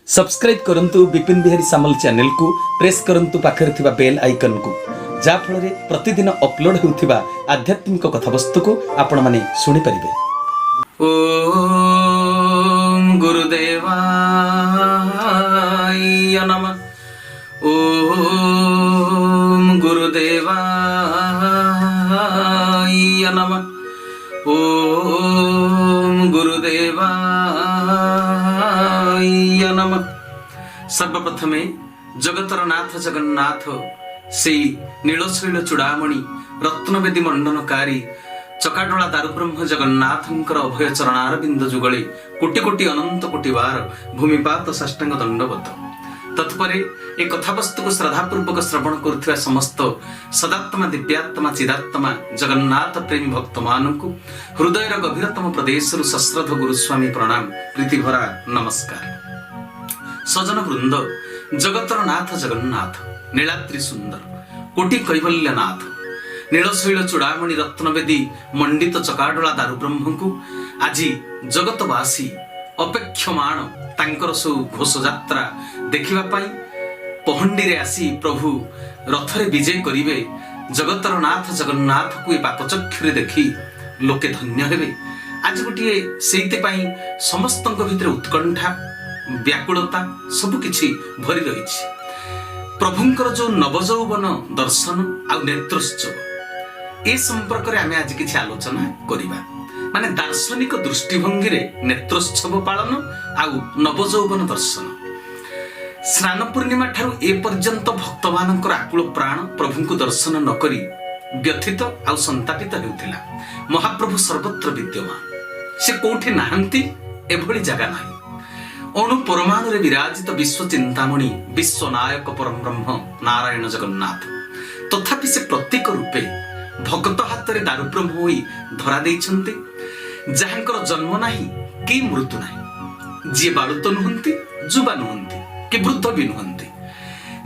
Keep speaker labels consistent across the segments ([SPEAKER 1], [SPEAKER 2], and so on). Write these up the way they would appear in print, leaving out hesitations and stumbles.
[SPEAKER 1] Subscribe करंतु विपिन बिहारी सामल channel को press करंतु पाखरे थिबा बेल आइकन को जा फल रे प्रतिदिन अपलोड होउथिबा आध्यात्मिक कथावस्तु को आपण माने सुनि परिबे। ओम गुरुदेवाय नमः। ओम गुरुदेवाय नमः। ओम गुरुदेवाय नमः। सर्वप्रथमे जगतर नाथ जगन्नाथ से नीलशैल चूड़ामणि रत्नवेदी मंडनकारी चकाडोला दारुब्रह्म जगन्नाथंकर अभय चरणारविंद जुगले कोटि कोटि अनंत कोटि बार भूमिपात साष्टांग दंडवत। तत्परे एक कथावस्तु को श्रद्धापूर्वक श्रवण करुवा समस्त सदात्मा दिव्यात्मा चिदात्मा जगन्नाथ प्रेमी भक्त मानू हृदयर गभीरतम प्रदेश सश्रद्ध गुरुस्वामी प्रणाम प्रीतिभरा नमस्कार। सजन वृंद जगतर नाथ जगन्नाथ नीलाद्रि सुंदर कोटि कैवल्यनाथ नीलशैल चूड़ामणि रत्नवेदी मंडित चकाडोला दारुब्रह्म को आज जगतवासी अपेक्षमाण तांकर सो घोष यात्रा देखिबा पाई पहंडी रे आसी प्रभु रथरे विजय करिवे। जगतर नाथ जगन्नाथ को ए पापचक्षुरे देखि लोके धन्य हेबे। आज गोटे सेइते पाई समस्तଙ୍କ भितर उत्कंठा व्याकुलता सब किछि भरी रहिछि। प्रभुंकर जो नवजौवन दर्शन आ नेत्रोत्सव ए संपर्क रे आमे आज किछि आलोचना करिबा। माने दार्शनिक दृष्टिभंगी रे नेत्रोत्सव पालन आउ नवजौवन दर्शन। स्नान पूर्णिमा ठारू ए पर्यंत भक्त मानकर आकुल प्राण प्रभु को दर्शन न करी व्यथित आउ संतापित हेउथिला। महाप्रभु सर्वत्र विद्यमान, से कोठी नाहंती एभली जगह नाही। अणु परमाणु रे विराजित विश्व चिंतामणि विश्वनायक परम ब्रह्म नारायण जगन्नाथ तथापि से प्रतीक रूपे भगत हाथ रे दारुब्रह्म होई धरा देइछन्ते। जहांकर जन्म नाही कि मृत्यु नाही, जे बालुत नुहंती जुबा नुहंती कि वृद्ध भी नुहंती,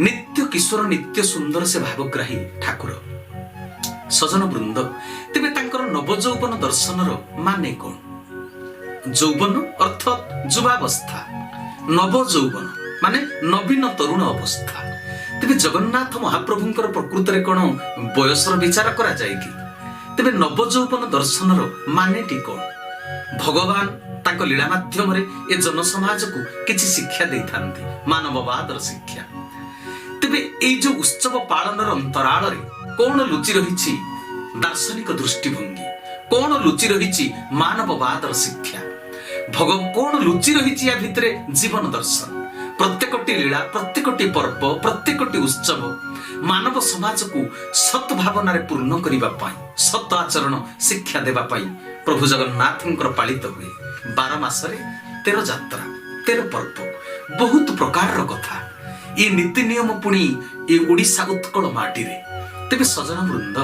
[SPEAKER 1] नित्य किशोर नित्य सुंदर से भावग्राही ठाकुर। सजन वृंद तेबे तांकर नवजौवन दर्शनर माने कोन? जौवन अर्थात जुवावस्था, नवजौवन माने नवीन तरुण अवस्था। तेबे जगन्नाथ महाप्रभुंकर प्रकृत रे कोन बयसर विचार करा जाय कि? तेबे नवजौवन दर्शनर मानेटी कोन? भगवान तांको लीला माध्यम रे ए जन समाज को किछि शिक्षा देइथांती, मानववादर शिक्षा। तेबे ए जो उत्सव पालनर अंतराल रे कोन लुचि रहिछि दार्शनिक दृष्टिभंगी, कोन लुचि रहिछि मानववादर शिक्षा, कोन लुचि रहिछि या भितरे जीवन दर्शन। प्रत्येकटी लीला, प्रत्येकटी पर्व, प्रत्येकटी उत्सव मानव समाज को सत भावना रे पूर्ण करिबा पाई, सत आचरण शिक्षा देबा पाई प्रभु जगन्नाथंकर पालित हुए। 12 मासरे 13 यात्रा, 13 पर्व, बहुत प्रकार कथा। ये नीति नियम पुणी ये ओडिशा उत्कल माटी रे। तेबे सजन वृंद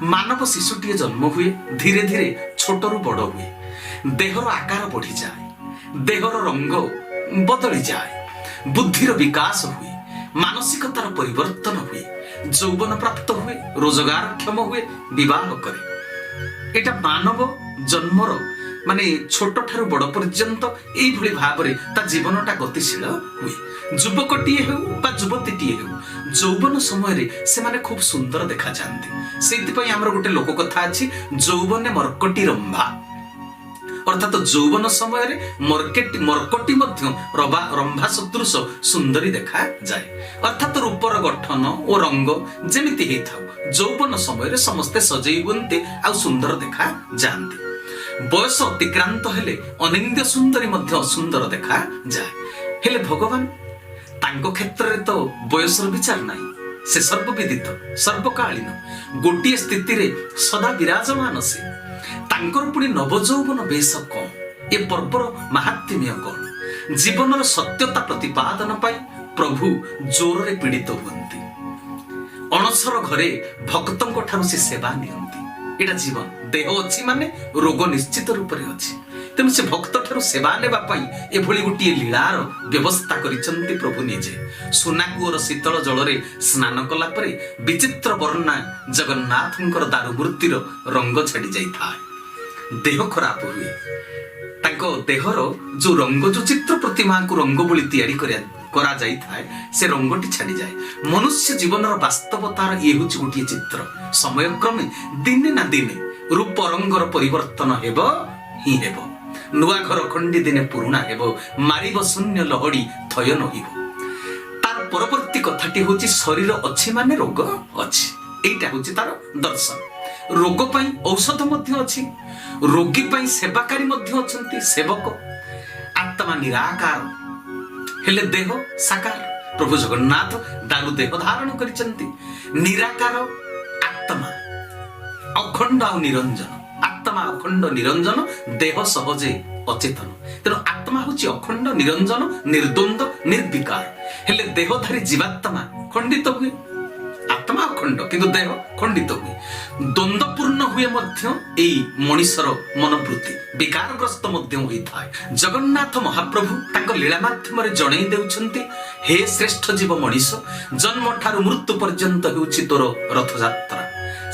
[SPEAKER 1] मानव शिशुटीए जन्म हुए, धीरे धीरे छोटरू बड़ हुए, देहर आकार बढ़ी जाए, देहर रंग बदली जाए, बुद्धिर विकास हुए, मानसिकतार परिवर्तन हुए, यौवन प्राप्त हुए, रोजगार क्षम हुए, विवाह करे। एटा मानव जन्मर माने छोट ठारू बड़ पर्यंत एई भली भाबरे ता जीवनटा गतिशील हुए। युवकटीए हेउ बा युवतीटीए हेउ यौवन समय रे से माने खूब सुंदर देखा जांती। सेति पई हमर गोटे लोक कथा अछि, यौवने मर्कटी रंभा। अर्थात यौवन समय रे मर्कटी मध्य रंभा सदृश सुंदरी देखा जाए। अर्थात रूपर गठन और रंग जेमिति हेइ थाउ यौवन समय रे समस्ते सजई हुंती आ सुंदर देखा जांती। बयस अतिक्रांत हेले अनिंद्य सुंदरी मध्य सुंदर देखा जाए। हेले भगवान तांको क्षेत्र रे तो बयसर विचार नाही, से सर्वविदित सर्वकालीन गोटिए स्थिति रे सदा विराजमान। से तांकर पुणी नवजौवन बेश कौन, ए पर्वर महात्म्य कौन? जीवनर सत्यता प्रतिपादन पाई प्रभु जोर रे पीड़ित हुंती। अणसर घरे भक्तंको ठारू से सेवा नियंती। एटा जीवन, देह अछि माने रोग निश्चित रूप रे अछि। तेणु से भक्त ठारू सेवा नेबा पाई एभली गोटे लीलार व्यवस्था करिसंती प्रभु निजे। सुनाकूर शीतल जल रे स्नान कला परे विचित्र वर्णा जगन्नाथंकर दारुमूर्तिर रंग छाड़ी जाई थाए। ଦେହ ଖରାପ ହୁଏ। ତାଙ୍କ ଦେହର ଯୋଉ ରଙ୍ଗ, ଯୋଉ ଚିତ୍ର ପ୍ରତିମାକୁ ରଙ୍ଗ ବୋଲି ତିଆରି କରାଯାଇଥାଏ, ସେ ରଙ୍ଗଟି ଛାଡ଼ିଯାଏ। ମନୁଷ୍ୟ ଜୀବନର ବାସ୍ତବତାର ଇଏ ହେଉଛି ଗୋଟିଏ ଚିତ୍ର। ସମୟକ୍ରମେ ଦିନେ ନା ଦିନେ ରୂପ ରଙ୍ଗର ପରିବର୍ତ୍ତନ ହେବ ହିଁ ହେବ। ନୂଆ ଘର ଖଣ୍ଡି ଦିନେ ପୁରୁଣା ହେବ, ମାରିବ ଶୂନ୍ୟ ଲହଡ଼ି ଥୟ ନହିବ। ତାର ପରବର୍ତ୍ତୀ କଥାଟି ହଉଛି ଶରୀର ଅଛି ମାନେ ରୋଗ ଅଛି। এইটা হচ্ছে তার দর্শন। রোগ পাই ঔষধ মধ্য ଅଛି, ରୋଗୀ ପାଇଁ ସେବାକାରୀ ମଧ୍ୟ ଅଛନ୍ତି, ସେବକ। ଆତ୍ମା ନିରାକାର ହେଲେ ଦେହ ସାକାର। ପ୍ରଭୁ ଜଗନ୍ନାଥ ଦାରୁ ଦେହ ଧାରଣ କରିଛନ୍ତି। ନିରାକାର ଆତ୍ମା, ଅଖଣ୍ଡ ଆଉ ନିରଞ୍ଜନ। ଆତ୍ମା ଅଖଣ୍ଡ ନିରଞ୍ଜନ, ଦେହ ସହଜେ ଅଚେତନ। ତେଣୁ ଆତ୍ମା ହଉଛି ଅଖଣ୍ଡ ନିରଞ୍ଜନ, ନିର୍ଦ୍ୱନ୍ଦ୍ୱ, ନିର୍ବିକାର। ହେଲେ ଦେହଧାରୀ ଜୀବାତ୍ମା ଖଣ୍ଡିତ ହୁଏ। ଆତ୍ମା ଅଖଣ୍ଡ କିନ୍ତୁ ଦେହ ଖଣ୍ଡିତ ହୁଏ। ଦ୍ୱନ୍ଦ୍ୱପୂର୍ଣ୍ଣ ହୁଏ ମଧ୍ୟ ଏଇ ମଣିଷର ମନୋବୃତ୍ତି, ବିକାରଗ୍ରସ୍ତ ମଧ୍ୟ ହୋଇଥାଏ। ଜଗନ୍ନାଥ ମହାପ୍ରଭୁ ତାଙ୍କ ଲୀଳା ମାଧ୍ୟମରେ ଜଣେଇ ଦେଉଛନ୍ତି, ହେ ଶ୍ରେଷ୍ଠ ଜୀବ ମଣିଷ, ଜନ୍ମ ଠାରୁ ମୃତ୍ୟୁ ପର୍ଯ୍ୟନ୍ତ ହେଉଛି ତୋର ରଥଯାତ୍ରା।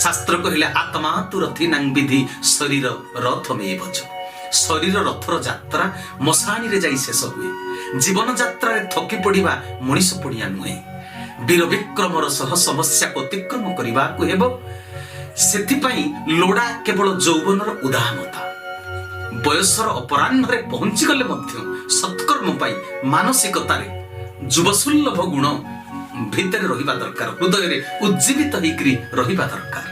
[SPEAKER 1] ଶାସ୍ତ୍ର କହିଲେ ଆତ୍ମା ତୁ ରଥିନାଂ ବିଧି ଶରୀର ରଥ ମେ ଭଜ। ଶରୀର ରଥର ଯାତ୍ରା ମଶାଣିରେ ଯାଇ ଶେଷ ହୁଏ। ଜୀବନ ଯାତ୍ରାରେ ଥକି ପଡ଼ିବା ମଣିଷ ପଡ଼ିଆ ନୁହେଁ। ବୀର ବିକ୍ରମର ସହ ସମସ୍ୟାକୁ ଅତିକ୍ରମ କରିବାକୁ ହେବ। ସେଥିପାଇଁ ଲୋଡ଼ା କେବଳ ଯୌବନର ଉଦାହମତା। ବୟସର ଅପରାହ୍ନରେ ପହଞ୍ଚିଗଲେ ମଧ୍ୟ ସତ୍କର୍ମ ପାଇଁ ମାନସିକତାରେ ଯୁବସୁଲଭ ଗୁଣ ଭିତରେ ରହିବା ଦରକାର, ହୃଦୟରେ ଉଜ୍ଜୀବିତ ହେଇକରି ରହିବା ଦରକାର।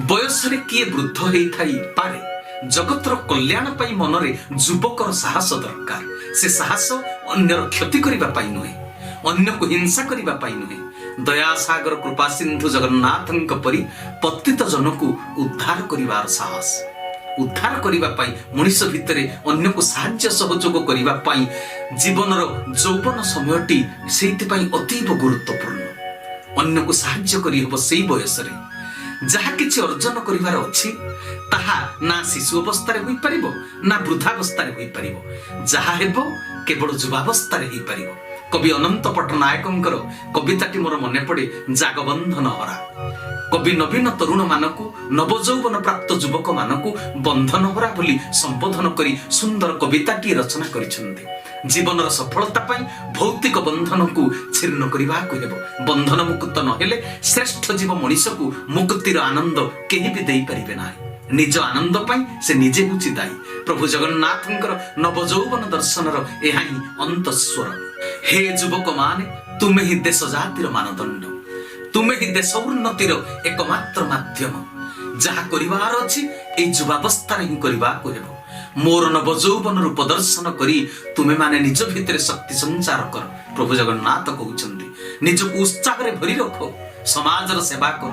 [SPEAKER 1] ବୟସରେ କିଏ ବୃଦ୍ଧ ହେଇଥାଇପାରେ, ଜଗତର କଲ୍ୟାଣ ପାଇଁ ମନରେ ଯୁବକର ସାହସ ଦରକାର। ସେ ସାହସ ଅନ୍ୟର କ୍ଷତି କରିବା ପାଇଁ ନୁହେଁ, ଅନ୍ୟକୁ ହିଂସା କରିବା ପାଇଁ ନୁହେଁ। ଦୟାସାଗର କୃପା ସିନ୍ଧୁ ଜଗନ୍ନାଥଙ୍କ ପରି ପତିତ ଜନକୁ ଉଦ୍ଧାର କରିବାର ସାହସ। ଉଦ୍ଧାର କରିବା ପାଇଁ ମଣିଷ ଭିତରେ ଅନ୍ୟକୁ ସାହାଯ୍ୟ ସହଯୋଗ କରିବା ପାଇଁ ଜୀବନର ଯୌବନ ସମୟଟି ସେଇଥିପାଇଁ ଅତୀବ ଗୁରୁତ୍ୱପୂର୍ଣ୍ଣ। ଅନ୍ୟକୁ ସାହାଯ୍ୟ କରିହେବ ସେଇ ବୟସରେ। ଯାହା କିଛି ଅର୍ଜନ କରିବାର ଅଛି ତାହା ନା ଶିଶୁ ଅବସ୍ଥାରେ ହୋଇପାରିବ ନା ବୃଦ୍ଧାବସ୍ଥାରେ ହୋଇପାରିବ। ଯାହା ହେବ କେବଳ ଯୁବାବସ୍ଥାରେ ହେଇପାରିବ। କବି ଅନନ୍ତ ପଟ୍ଟନାୟକଙ୍କର କବିତାଟି ମୋର ମନେ ପଡେ, ଜାଗବନ୍ଧନ ହରା। କବି ନବୀନ ତରୁଣ ମାନଙ୍କୁ, ନବଯୌବନ ପ୍ରାପ୍ତ ଯୁବକ ମାନଙ୍କୁ ବନ୍ଧନ ହରା ବୋଲି ସମ୍ବୋଧନ କରି ସୁନ୍ଦର କବିତାଟିଏ ରଚନା କରିଛନ୍ତି। ଜୀବନର ସଫଳତା ପାଇଁ ଭୌତିକ ବନ୍ଧନକୁ ଛିନ୍ନ କରିବାକୁ ହେବ। ବନ୍ଧନ ମୁକ୍ତ ନହେଲେ ଶ୍ରେଷ୍ଠ ଜୀବ ମଣିଷକୁ ମୁକ୍ତିର ଆନନ୍ଦ କେହି ବି ଦେଇପାରିବେ ନାହିଁ। ନିଜ ଆନନ୍ଦ ପାଇଁ ସେ ନିଜେ ହେଉଛି ଦାୟୀ। ପ୍ରଭୁ ଜଗନ୍ନାଥଙ୍କର ନବଯୌବନ ଦର୍ଶନର ଏହା ହିଁ ଅନ୍ତଃସ୍ୱର। ହେ ଯୁବକ ମାନେ, ତୁମେ ହିଁ ଦେଶ ଜାତିର ମାନଦଣ୍ଡ, ତୁମେ ହିଁ ଦେଶ ଉନ୍ନତିର ଏକମାତ୍ର ମାଧ୍ୟମ। ଯାହା କରିବାର ଅଛି ଏଇ ଯୁବାବସ୍ଥାରେ ହିଁ କରିବାକୁ ହେବ। ମୋର ନବଯୌବନରୁ ପ୍ରଦର୍ଶନ କରି ତୁମେ ମାନେ ନିଜ ଭିତରେ ଶକ୍ତି ସଞ୍ଚାର କର। ପ୍ରଭୁ ଜଗନ୍ନାଥ କହୁଛନ୍ତି, ନିଜକୁ ଉତ୍ସାହରେ ଭରି ରଖ, ସମାଜର ସେବା କର।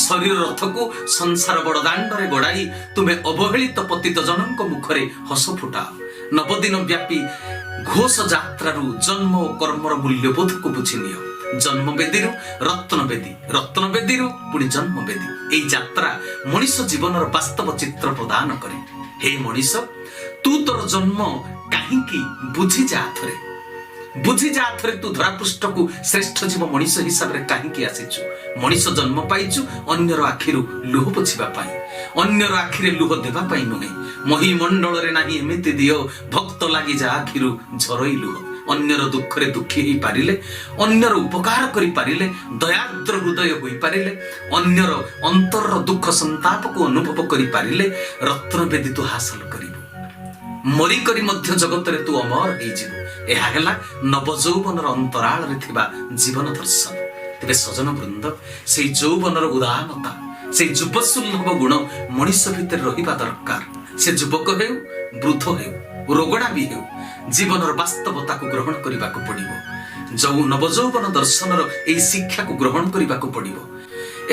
[SPEAKER 1] ଶରୀର ରଥକୁ ସଂସାର ବଡ଼ଦାଣ୍ଡରେ ଗଡ଼ାଇ ତୁମେ ଅବହେଳିତ ପତିତ ଜଣଙ୍କ ମୁଖରେ ହସ ଫୁଟାଅ। ନବଦିନ ବ୍ୟାପୀ ଘୋଷ ଯାତ୍ରାରୁ ଜନ୍ମ ଓ କର୍ମର ମୂଲ୍ୟବୋଧକୁ ବୁଝି ନିଅ। ଜନ୍ମବେଦୀରୁ ରତ୍ନବେଦୀ, ରତ୍ନବେଦୀରୁ ପୁଣି ଜନ୍ମବେଦୀ। ଏହି ଯାତ୍ରା ମଣିଷ ଜୀବନର ବାସ୍ତବ ଚିତ୍ର ପ୍ରଦାନ କରେ। ହେ ମଣିଷ, ତୁ ତୋର ଜନ୍ମ କାହିଁକି ବୁଝିଯା ଥରେ। ବୁଝିଯା ଥରେ ତୁ ଧରାପୃଷ୍ଠକୁ ଶ୍ରେଷ୍ଠ ଜୀବ ମଣିଷ ହିସାବରେ କାହିଁକି ଆସିଛୁ। ମଣିଷ ଜନ୍ମ ପାଇଛୁ ଅନ୍ୟର ଆଖିରୁ ଲୁହ ପୋଛିବା ପାଇଁ, ଅନ୍ୟର ଆଖିରେ ଲୁହ ଦେବା ପାଇଁ ନୁହେଁ। ମହିମଣ୍ଡଳରେ ନାହିଁ ଏମିତି ଦିଅ, ଭକ୍ତ ଲାଗି ଯା ଆଖିରୁ ଝରଇ ଲୁହ। ଅନ୍ୟର ଦୁଃଖରେ ଦୁଃଖୀ ହେଇପାରିଲେ, ଅନ୍ୟର ଉପକାର କରିପାରିଲେ, ଦୟାଦ୍ର ହୃଦୟ ହୋଇପାରିଲେ, ଅନ୍ୟର ଅନ୍ତରର ଦୁଃଖ ସନ୍ତାପକୁ ଅନୁଭବ କରିପାରିଲେ ରତ୍ନବେଦୀ ତୁ ହାସଲ କରିବୁ। ମରିକରି ମଧ୍ୟ ଜଗତରେ ତୁ ଅମର ହେଇଯିବୁ। ଏହା ହେଲା ନବଯୌବନର ଅନ୍ତରାଳରେ ଥିବା ଜୀବନ ଦର୍ଶନ। ତେବେ ସଜନ ବୃନ୍ଦ, ସେଇ ଯୌବନର ଉଦାହମତା, ସେଇ ଯୁବସୁଲଭ ଗୁଣ ମଣିଷ ଭିତରେ ରହିବା ଦରକାର। ସେ ଯୁବକ ହେଉ, ବୃଦ୍ଧ ହେଉ, ରୋଗଣା ବି ହେଉ, ଜୀବନର ବାସ୍ତବତାକୁ ଗ୍ରହଣ କରିବାକୁ ପଡ଼ିବ। ଯୋଉ ନବଯୌବନ ଦର୍ଶନର ଏହି ଶିକ୍ଷାକୁ ଗ୍ରହଣ କରିବାକୁ ପଡ଼ିବ।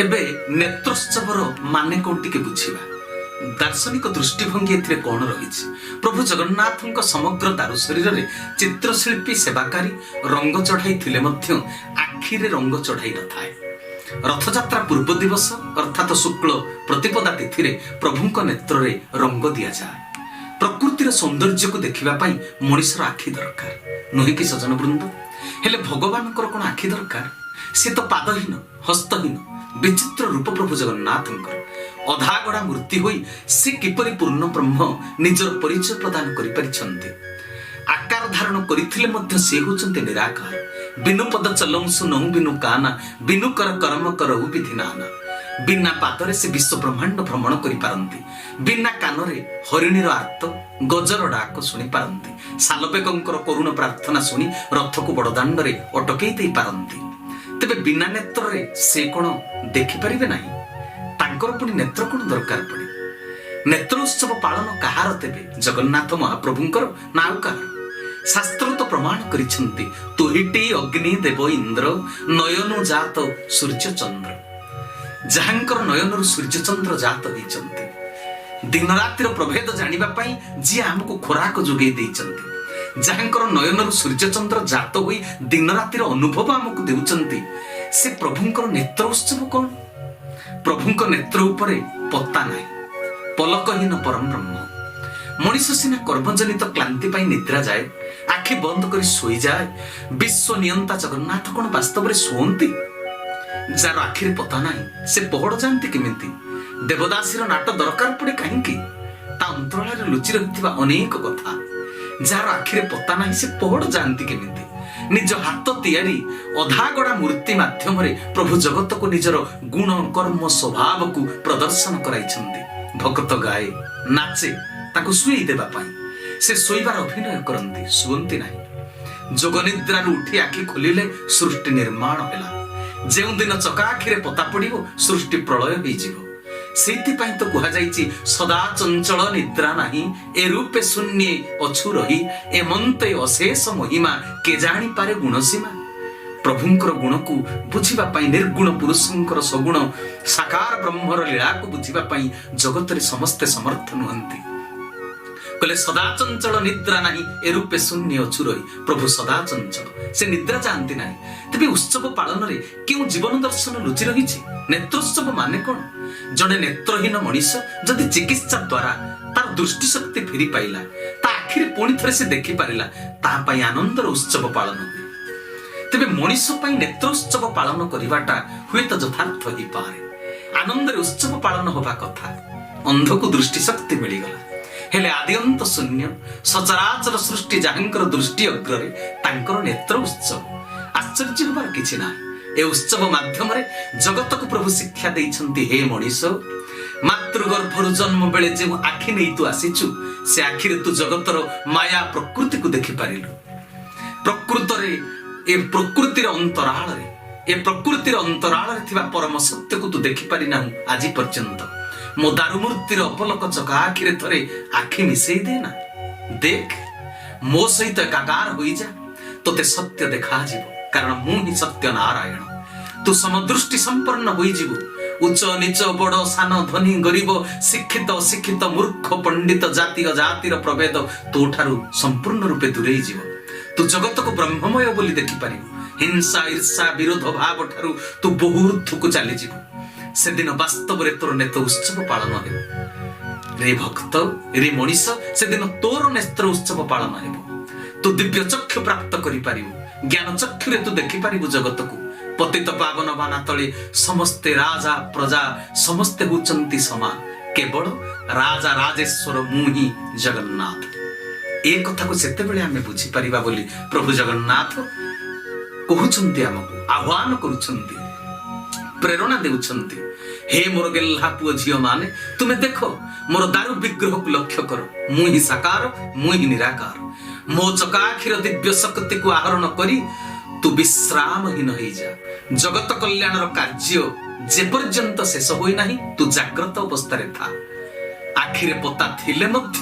[SPEAKER 1] ଏବେ ନେତ୍ରୋତ୍ସବର ମାନେ କଣ ଟିକେ ବୁଝିବା। ଦାର୍ଶନିକ ଦୃଷ୍ଟିଭଙ୍ଗୀ ଏଥିରେ କଣ ରହିଛି? ପ୍ରଭୁ ଜଗନ୍ନାଥଙ୍କ ସମଗ୍ର ଦାରୁ ଶରୀରରେ ଚିତ୍ରଶିଳ୍ପୀ ସେବାକାରୀ ରଙ୍ଗ ଚଢ଼ାଇଥିଲେ ମଧ୍ୟ ଆଖିରେ ରଙ୍ଗ ଚଢ଼ାଇ ନଥାଏ। ରଥଯାତ୍ରା ପୂର୍ବ ଦିବସ ଅର୍ଥାତ ଶୁକ୍ଳ ପ୍ରତିପଦା ତିଥିରେ ପ୍ରଭୁଙ୍କ ନେତ୍ରରେ ରଙ୍ଗ ଦିଆଯାଏ। ପ୍ରକୃତିର ସୌନ୍ଦର୍ଯ୍ୟକୁ ଦେଖିବା ପାଇଁ ମଣିଷର ଆଖି ଦରକାର, ନୁହେଁ କି ସଜନ ବୃନ୍ଦ? ହେଲେ ଭଗବାନଙ୍କର କଣ ଆଖି ଦରକାର? ସେ ତ ପାଦହୀନ, ହସ୍ତହୀନ, ବିଚିତ୍ର ରୂପ ପ୍ରଭୁ ଜଗନ୍ନାଥଙ୍କର। ଅଧାଗଢ଼ା ମୂର୍ତ୍ତି ହୋଇ ସେ କିପରି ପୂର୍ଣ୍ଣ ବ୍ରହ୍ମ ନିଜର ପରିଚୟ ପ୍ରଦାନ କରିପାରିଛନ୍ତି। ଆକାର ଧାରଣ କରିଥିଲେ ମଧ୍ୟ ସେ ହେଉଛନ୍ତି ନିରାକାର। ବିନୁ ପଦ ଚଲଉଁ ନୌ ବିନୁ କାନା, ବିନୁ କର କର୍ମ କରଉ ବିଧି ନାନା। ବିନା ପାଦରେ ସେ ବିଶ୍ୱ ବ୍ରହ୍ମାଣ୍ଡ ଭ୍ରମଣ କରିପାରନ୍ତି। ବିନା କାନରେ ହରିଣୀର ଆର୍ତ୍ତ ଗଜର ଡାକ ଶୁଣିପାରନ୍ତି। ଶାଲବେଗଙ୍କର କରୁଣ ପ୍ରାର୍ଥନା ଶୁଣି ରଥକୁ ବଡ଼ଦାଣ୍ଡରେ ଅଟକେଇ ଦେଇପାରନ୍ତି। ତେବେ ବିନା ନେତ୍ରରେ ସେ କ'ଣ ଦେଖିପାରିବେ ନାହିଁ? ତାଙ୍କର ପୁଣି ନେତ୍ର କ'ଣ ଦରକାର ପଡ଼େ? ନେତ୍ର ଉତ୍ସବ ପାଳନ କାହାର ତେବେ? ଜଗନ୍ନାଥ ମହାପ୍ରଭୁଙ୍କର ନା ଆଉ କାହାର? ଶାସ୍ତ୍ର ତ ପ୍ରମାଣ କରିଛନ୍ତି, ତୁହିଟି ଅଗ୍ନି ଦେବ ଇନ୍ଦ୍ର, ନୟନୁ ଜାତ ସୂର୍ଯ୍ୟ ଚନ୍ଦ୍ର। ଯାହାଙ୍କର ନୟନରୁ ସୂର୍ଯ୍ୟଚନ୍ଦ୍ର ଜାତ ହେଇଛନ୍ତି, ଦିନ ରାତିର ପ୍ରଭେଦ ଜାଣିବା ପାଇଁ ଯିଏ ଆମକୁ ଖୋରାକ ଯୋଗେଇ ଦେଇଛନ୍ତି, ଯାହାଙ୍କର ନୟନରୁ ସୂର୍ଯ୍ୟଚନ୍ଦ୍ର ଜାତ ହୋଇ ଦିନ ରାତିର ଅନୁଭବ ଆମକୁ ଦେଉଛନ୍ତି, ସେ ପ୍ରଭୁଙ୍କର ନେତ୍ର ଉତ୍ସବ କ'ଣ? ପ୍ରଭୁଙ୍କ ନେତ୍ର ଉପରେ ପତା ନାହିଁ, ପଲକହୀନ ପରମ ବ୍ରହ୍ମ। ମଣିଷ ସିନା କର୍ମଜନିତ କ୍ଳାନ୍ତି ପାଇଁ ନିଦ୍ରା ଯାଏ, ଆଖି ବନ୍ଦ କରି ଶୋଇଯାଏ। ବିଶ୍ୱ ନିୟନ୍ତା ଜଗନ୍ନାଥ କ'ଣ ବାସ୍ତବରେ ଶୁଅନ୍ତି? ଯାର ଆଖିରେ ପତା ନାହିଁ ସେ ପହଡ଼ ଯାଆନ୍ତି କେମିତି? ଦେବଦାସୀର ନାଟ ଦରକାର ପଡେ କାହିଁକି? ତା ଅନ୍ତରାଳରେ ଲୁଚି ରହିଥିବା ଅନେକ କଥା। ଯାହାର ଆଖିରେ ପତା ନାହିଁ ସେ ପହଡ଼ ଯାଆନ୍ତି କେମିତି? ନିଜ ହାତ ତିଆରି ଅଧାଗଢ଼ା ମୂର୍ତ୍ତି ମାଧ୍ୟମରେ ପ୍ରଭୁ ଜଗତକୁ ନିଜର ଗୁଣ କର୍ମ ସ୍ୱଭାବକୁ ପ୍ରଦର୍ଶନ କରାଇଛନ୍ତି। ଭକ୍ତ ଗାଏ, ନାଚେ ତାକୁ ଶୁଏଇ ଦେବା ପାଇଁ। ସେ ଶୋଇବାର ଅଭିନୟ କରନ୍ତି, ଶୁଅନ୍ତି ନାହିଁ। ଯୋଗ ନିଦ୍ରାରୁ ଉଠି ଆଖି ଖୋଲିଲେ ସୃଷ୍ଟି ନିର୍ମାଣ ହେଲା। ଯେଉଁଦିନ ଚକା ଆଖିରେ ପତା ପଡ଼ିବ ସୃଷ୍ଟି ପ୍ରଳୟ ହେଇଯିବ। ସେଇଥିପାଇଁ ତ କୁହାଯାଇଛି, ସଦା ଚଞ୍ଚଳ ନିଦ୍ରା ନାହିଁ, ଏ ରୂପେ ଶୂନ୍ୟେ ଅଛୁ ରହି, ଏ ମନ୍ତେ ଅଶେଷ ମହିମା, କେ ଜାଣିପାରେ ଗୁଣସୀମା। ପ୍ରଭୁଙ୍କର ଗୁଣକୁ ବୁଝିବା ପାଇଁ, ନିର୍ଗୁଣ ପୁରୁଷଙ୍କର ସଗୁଣ ସାକାର ବ୍ରହ୍ମର ଲୀଳାକୁ ବୁଝିବା ପାଇଁ ଜଗତରେ ସମସ୍ତେ ସମର୍ଥ ନୁହନ୍ତି। କହିଲେ ସଦା ଚଞ୍ଚଳ ନିଦ୍ରା ନାହିଁ, ଏ ରୂପେ ଶୂନ୍ୟ ଅଛୁ ରହି। ପ୍ରଭୁ ସଦା ଚଞ୍ଚଳ, ସେ ନିଦ୍ରା ଚାହାନ୍ତି ନାହିଁ। ତେବେ ଉତ୍ସବ ପାଳନରେ କେଉଁ ଜୀବନ ଦର୍ଶନ ଲୁଚି ରହିଛି? ନେତ୍ରୋତ୍ସବ ମାନେ କ'ଣ? ଜଣେ ନେତ୍ରହୀନ ମଣିଷ ଯଦି ଚିକିତ୍ସା ଦ୍ୱାରା ତାର ଦୃଷ୍ଟି ଶକ୍ତି ଫେରି ପାଇଲା, ତା ଆଖିରେ ପୁଣି ଥରେ ସେ ଦେଖିପାରିଲା, ତାହା ପାଇଁ ଆନନ୍ଦର ଉତ୍ସବ ପାଳନ ହୁଏ। ତେବେ ମଣିଷ ପାଇଁ ନେତ୍ରୋତ୍ସବ ପାଳନ କରିବାଟା ହୁଏତ ଯଥାର୍ଥ ହେଇପାରେ। ଆନନ୍ଦରେ ଉତ୍ସବ ପାଳନ ହେବା କଥା। ଅନ୍ଧକୁ ଦୃଷ୍ଟି ଶକ୍ତି ମିଳିଗଲା, ହେଲେ ଆଦ୍ୟନ୍ତ ଶୂନ୍ୟ ସଚରାଚର ସୃଷ୍ଟି ଯାହାଙ୍କର ଦୃଷ୍ଟି ଅଗ୍ରରେ, ତାଙ୍କର ନେତ୍ର ଉତ୍ସବ। ଆଶ୍ଚର୍ଯ୍ୟ ହେବାର କିଛି ନାହିଁ। ଏ ଉତ୍ସବ ମାଧ୍ୟମରେ ଜଗତକୁ ପ୍ରଭୁ ଶିକ୍ଷା ଦେଇଛନ୍ତି, ହେ ମଣିଷ, ମାତୃଗର୍ଭରୁ ଜନ୍ମ ବେଳେ ଯେଉଁ ଆଖି ନେଇ ତୁ ଆସିଛୁ, ସେ ଆଖିରେ ତୁ ଜଗତର ମାୟା ପ୍ରକୃତିକୁ ଦେଖିପାରିଲୁ। ପ୍ରକୃତରେ ଏ ପ୍ରକୃତିର ଅନ୍ତରାଳରେ ଥିବା ପରମ ସତ୍ୟକୁ ତୁ ଦେଖିପାରିନାହୁଁ ଆଜି ପର୍ଯ୍ୟନ୍ତ। ମୋ ଦାରୁମୂର୍ତ୍ତିର ଅପଲକ ଚକା ଆଖିରେ ଥରେ ଆଖି ମିଶେଇ ଦେ ନା। ଦେଖ, ମୋ ସହିତ ଏକାକାର ହୋଇଯା, ତୋତେ ସତ୍ୟ ଦେଖାଯିବ। କାରଣ ମୁଁ ହିଁ ସତ୍ୟ ନାରାୟଣ। ତୁ ସମଦୃଷ୍ଟି ସମ୍ପନ୍ନ ହୋଇଯିବୁ। ଉଚ୍ଚ ନିଚ, ବଡ଼ ସାନ, ଧନୀ ଗରିବ, ଶିକ୍ଷିତ ଅଶିକ୍ଷିତ, ମୂର୍ଖ ପଣ୍ଡିତ, ଜାତି ଅଜାତିର ପ୍ରଭେଦ ତୋଠାରୁ ସମ୍ପୂର୍ଣ୍ଣ ରୂପେ ଦୂରେଇ ଯିବ। ତୁ ଜଗତକୁ ବ୍ରହ୍ମମୟ ବୋଲି ଦେଖିପାରିବୁ। ହିଂସା, ଈର୍ଷା, ବିରୋଧ ଭାବ ଠାରୁ ତୁ ବହୁ ଊର୍ଦ୍ଧ୍ୱକୁ ଚାଲିଯିବୁ। ସେଦିନ ବାସ୍ତବରେ ତୋର ନେତ୍ର ଉତ୍ସବ ପାଳନ ହେବ। ରେ ଭକ୍ତ, ରେ ମଣିଷ, ସେଦିନ ତୋର ନେତ୍ର ଉତ୍ସବ ପାଳନ ହେବ। ତୁ ଦିବ୍ୟ ଚକ୍ଷୁ ପ୍ରାପ୍ତ କରିପାରିବୁ। ଜ୍ଞାନ ଚକ୍ଷୁରେ ତୁ ଦେଖିପାରିବୁ ଜଗତକୁ। ପତିତ ପାବନ ବାନା ତଳେ ସମସ୍ତେ ରାଜା ପ୍ରଜା ସମସ୍ତେ ହେଉଛନ୍ତି ସମାନ। କେବଳ ରାଜା ରାଜେଶ୍ୱର ମୁଁ ହିଁ ଜଗନ୍ନାଥ। ଏ କଥାକୁ ସେତେବେଳେ ଆମେ ବୁଝିପାରିବା ବୋଲି ପ୍ରଭୁ ଜଗନ୍ନାଥ କହୁଛନ୍ତି, ଆମକୁ ଆହ୍ୱାନ କରୁଛନ୍ତି, ପ୍ରେରଣା ଦେଉଛନ୍ତି। ହେ ମୋର ଗେହ୍ଲା ପୁଅ ଝିଅ ମାନେ, ତୁମେ ଦେଖ ମୋର ଦାରୁ ବିଗ୍ରହକୁ ଲକ୍ଷ୍ୟ କର। ମୁଁ ହିଁ ସାକାର, ମୁଁ ହିଁ ନିରାକାର। ମୋ ଚକା ଆଖିର ଦିବ୍ୟ ଶକ୍ତିକୁ ଆହରଣ କରି ତୁ ବିଶ୍ରାମହୀନ ହେଇଯା। ଜଗତ କଲ୍ୟାଣର କାର୍ଯ୍ୟ ଯେପର୍ଯ୍ୟନ୍ତ ଶେଷ ହୋଇନାହିଁ, ତୁ ଜାଗ୍ରତ ଅବସ୍ଥାରେ ଥା। ଆଖିରେ ପତା ଥିଲେ ମଧ୍ୟ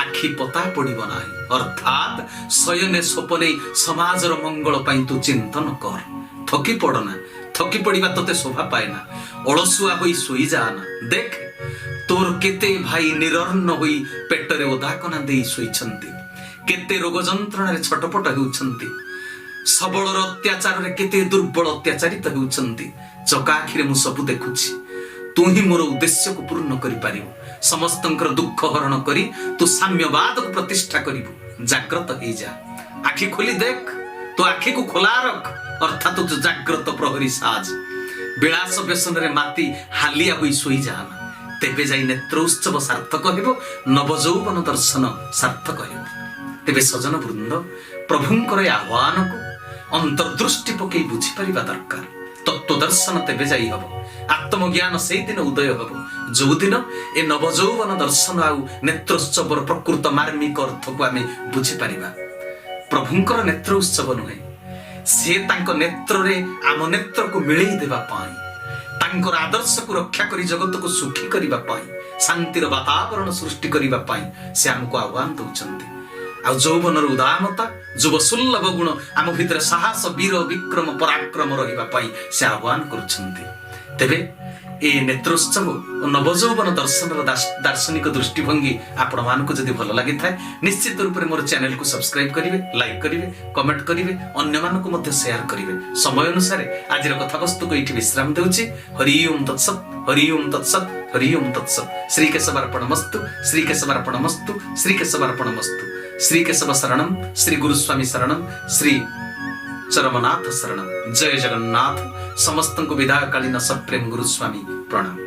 [SPEAKER 1] ଆଖି ପତା ପଡ଼ିବ ନାହିଁ। ଅର୍ଥାତ୍ ଶୟନେ ସ୍ୱପନେ ସମାଜର ମଙ୍ଗଳ ପାଇଁ ତୁ ଚିନ୍ତନ କର। ଥକି ପଡ଼ ନା। ଥକି ପଡ଼ିବା ତତେ ଶୋଭା ପାଏ ନା। ଅଳସୁଆ ହୋଇ ଶୋଇଯାଆ ନା। ଦେଖ, ତୋର କେତେ ଭାଇ ନିରର୍ଣ୍ଣ ହୋଇ ପେଟରେ ଓଦାକନା ଦେଇ ଶୋଇଛନ୍ତି। କେତେ ରୋଗ ଯନ୍ତ୍ରଣାରେ ଛଟପଟ ହେଉଛନ୍ତି। ସବଳର ଅତ୍ୟାଚାରରେ କେତେ ଦୁର୍ବଳ ଅତ୍ୟାଚାରିତ ହେଉଛନ୍ତି। ଚକା ଆଖିରେ ମୁଁ ସବୁ ଦେଖୁଛି। ତୁ ହିଁ ମୋର ଉଦ୍ଦେଶ୍ୟକୁ ପୂର୍ଣ୍ଣ କରିପାରିବୁ। ସମସ୍ତଙ୍କର ଦୁଃଖ ହରଣ କରି ତୁ ସାମ୍ୟବାଦକୁ ପ୍ରତିଷ୍ଠା କରିବୁ। ଜାଗ୍ରତ ହେଇଯା। ଆଖି ଖୋଲି ଦେଖ, ତୋ ଆଖିକୁ ଖୋଲା ରଖ। ଅର୍ଥାତ୍ ଜାଗ୍ରତ ପ୍ରହରୀ ସାଜ। ବିଳାସ ବ୍ୟସନରେ ମାତି ହାଲିଆ ହୋଇ ଶୋଇଯାଆ ନା। तेबे जाई नेत्रोत्सव सार्थक हेबो नवजौवन दर्शन सार्थक हेबो। तेबे सजन वृंद प्रभुंकर आह्वान को अंतर्दृष्टि पकई बुझी पारिबा दरकार। तत्व दर्शन तेबे जाई हबो, आत्मज्ञान से दिन उदय हबो जो दिन ए नवजौवन दर्शन आउ नेत्रोत्सवर प्रकृत मार्मिक अर्थ को आमे बुझी पारिबा। प्रभुंकर नेत्र उत्सव नुहे, से तांको नेत्र रे आम नेत्र को मिलई देबा पाई, तांकर आदर्श को रक्षा करी जगत को सुखी करिबा पाई, शांतिर वातावरण सृष्टि करिबा पाई से हमको आह्वान दउचंती। आ जौवनर उदामता जुव सुलभ गुण आम भितर साहस वीर विक्रम पराक्रम रहिबा पाई से आह्वान करुछंती। तेबे ए नेत्रोत्सव और नवजौवन दर्शन दार्शनिक दृष्टिभंगी आपण मानक जदि भल लागि थाए निश्चित रूप से मोर चैनल को सब्सक्राइब करिवे, लाइक करिवे, कमेंट करिवे, अन्य मानक मध्य शेयर करिवे। समय अनुसार आज कथा वस्तु को एठी विश्राम देउची। हरि ओम तत्सत, हरि ओम तत्सत, हरि ओम तत्सत। श्री केशवार्पणमस्तु, श्री केशवार्पणमस्तु, श्री केशवार्पणमस्तु। श्री केशव शरणम, श्री गुरुस्वामी शरणम, श्री चरमनाथ शरणम। जय जगन्नाथ। समस्त को विदायकालीन सप्रेम गुरुस्वामी प्रणाम।